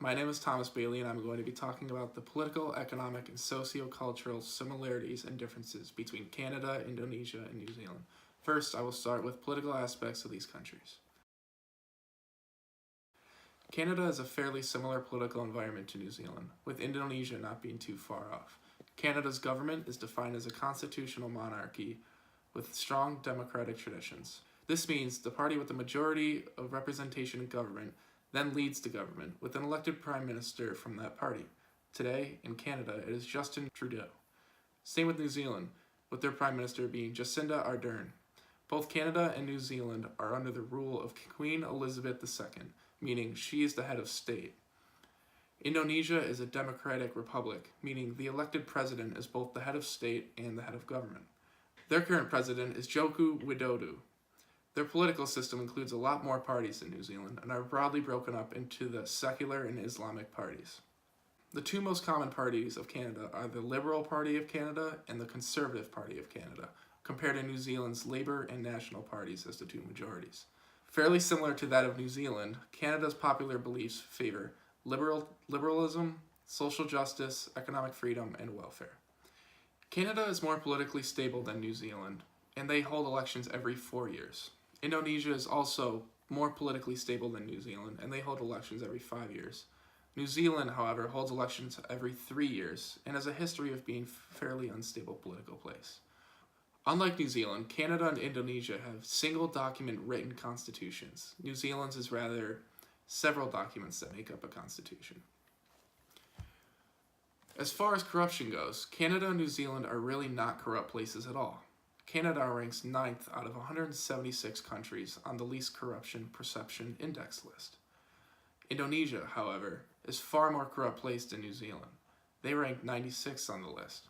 My name is Thomas Bailey, and I'm going to be talking about the political, economic, and socio-cultural similarities and differences between Canada, Indonesia, and New Zealand. First, I will start with political aspects of these countries. Canada is a fairly similar political environment to New Zealand, with Indonesia not being too far off. Canada's government is defined as a constitutional monarchy with strong democratic traditions. This means the party with the majority of representation in government then leads the government with an elected prime minister from that party. Today, in Canada, it is Justin Trudeau. Same with New Zealand, with their prime minister being Jacinda Ardern. Both Canada and New Zealand are under the rule of Queen Elizabeth II, meaning she is the head of state. Indonesia is a democratic republic, meaning the elected president is both the head of state and the head of government. Their current president is Joko Widodo. Their political system includes a lot more parties than New Zealand and are broadly broken up into the secular and Islamic parties. The two most common parties of Canada are the Liberal Party of Canada and the Conservative Party of Canada, compared to New Zealand's Labour and National parties as the two majorities. Fairly similar to that of New Zealand, Canada's popular beliefs favor liberalism, social justice, economic freedom, and welfare. Canada is more politically stable than New Zealand, and they hold elections every 4 years. Indonesia is also more politically stable than New Zealand, and they hold elections every 5 years. New Zealand, however, holds elections every 3 years, and has a history of being a fairly unstable political place. Unlike New Zealand, Canada and Indonesia have single document written constitutions. New Zealand's is rather several documents that make up a constitution. As far as corruption goes, Canada and New Zealand are really not corrupt places at all. Canada ranks 9th out of 176 countries on the Least Corruption Perception Index list. Indonesia, however, is far more corrupt place than New Zealand. They rank 96th on the list.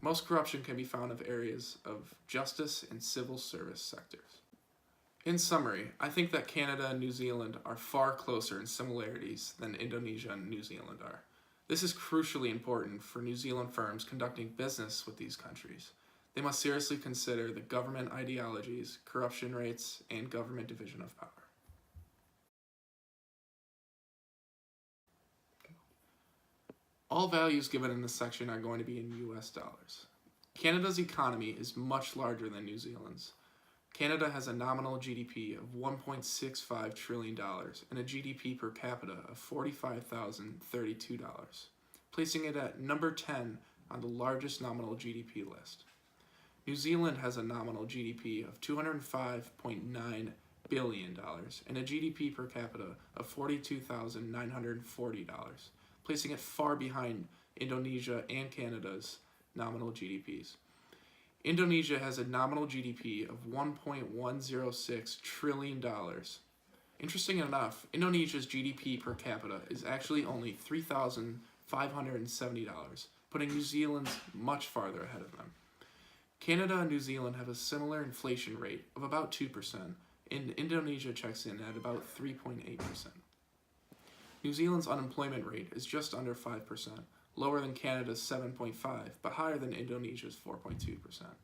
Most corruption can be found in areas of justice and civil service sectors. In summary, I think that Canada and New Zealand are far closer in similarities than Indonesia and New Zealand are. This is crucially important for New Zealand firms conducting business with these countries. They must seriously consider the government ideologies, corruption rates, and government division of power. All values given in this section are going to be in US dollars. Canada's economy is much larger than New Zealand's. Canada has a nominal GDP of $1.65 trillion and a GDP per capita of $45,032, placing it at number 10 on the largest nominal GDP list. New Zealand has a nominal GDP of $205.9 billion and a GDP per capita of $42,940, placing it far behind Indonesia and Canada's nominal GDPs. Indonesia has a nominal GDP of $1.106 trillion. Interesting enough, Indonesia's GDP per capita is actually only $3,570, putting New Zealand's much farther ahead of them. Canada and New Zealand have a similar inflation rate of about 2%, and Indonesia checks in at about 3.8%. New Zealand's unemployment rate is just under 5%, lower than Canada's 7.5%, but higher than Indonesia's 4.2%.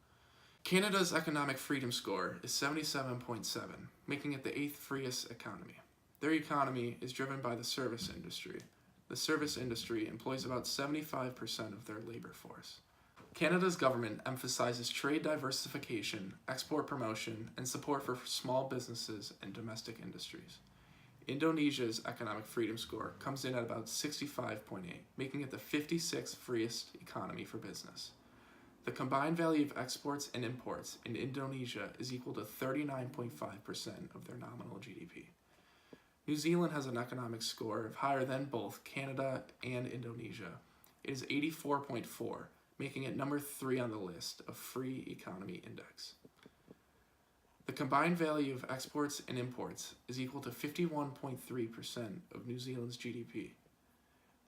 Canada's economic freedom score is 77.7, making it the 8th freest economy. Their economy is driven by the service industry. The service industry employs about 75% of their labor force. Canada's government emphasizes trade diversification, export promotion, and support for small businesses and domestic industries. Indonesia's economic freedom score comes in at about 65.8, making it the 56th freest economy for business. The combined value of exports and imports in Indonesia is equal to 39.5% of their nominal GDP. New Zealand has an economic score of higher than both Canada and Indonesia. It is 84.4, making it number 3 on the list of Free Economy Index. The combined value of exports and imports is equal to 51.3% of New Zealand's GDP.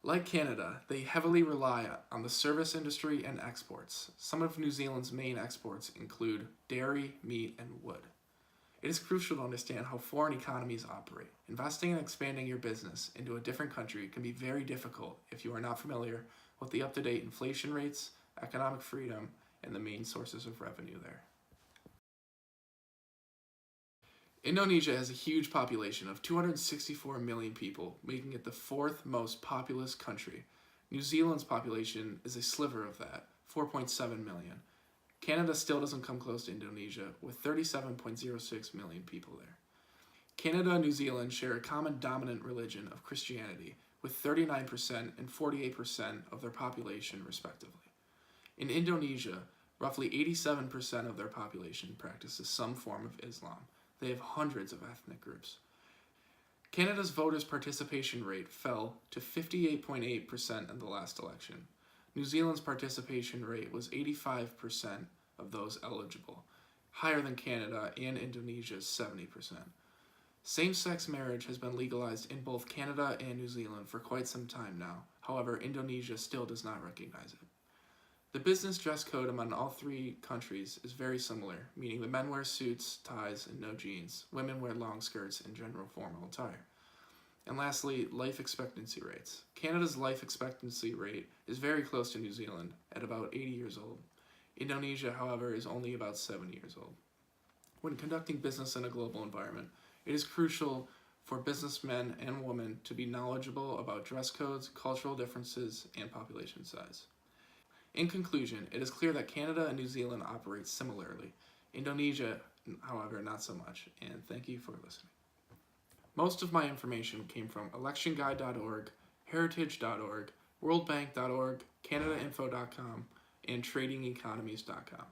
Like Canada, they heavily rely on the service industry and exports. Some of New Zealand's main exports include dairy, meat, and wood. It is crucial to understand how foreign economies operate. Investing and expanding your business into a different country can be very difficult if you are not familiar with the up-to-date inflation rates, economic freedom, and the main sources of revenue there. Indonesia has a huge population of 264 million people, making it the fourth most populous country. New Zealand's population is a sliver of that, 4.7 million. Canada still doesn't come close to Indonesia, with 37.06 million people there. Canada and New Zealand share a common dominant religion of Christianity, with 39% and 48% of their population, respectively. In Indonesia, roughly 87% of their population practices some form of Islam. They have hundreds of ethnic groups. Canada's voters' participation rate fell to 58.8% in the last election. New Zealand's participation rate was 85% of those eligible, higher than Canada and Indonesia's 70%. Same-sex marriage has been legalized in both Canada and New Zealand for quite some time now. However, Indonesia still does not recognize it. The business dress code among all three countries is very similar, meaning the men wear suits, ties, and no jeans. Women wear long skirts and general formal attire. And lastly, life expectancy rates. Canada's life expectancy rate is very close to New Zealand, at about 80 years old. Indonesia, however, is only about 70 years old. When conducting business in a global environment, it is crucial for businessmen and women to be knowledgeable about dress codes, cultural differences, and population size. In conclusion, it is clear that Canada and New Zealand operate similarly. Indonesia, however, not so much, and thank you for listening. Most of my information came from electionguide.org, heritage.org, worldbank.org, canadainfo.com, and tradingeconomies.com.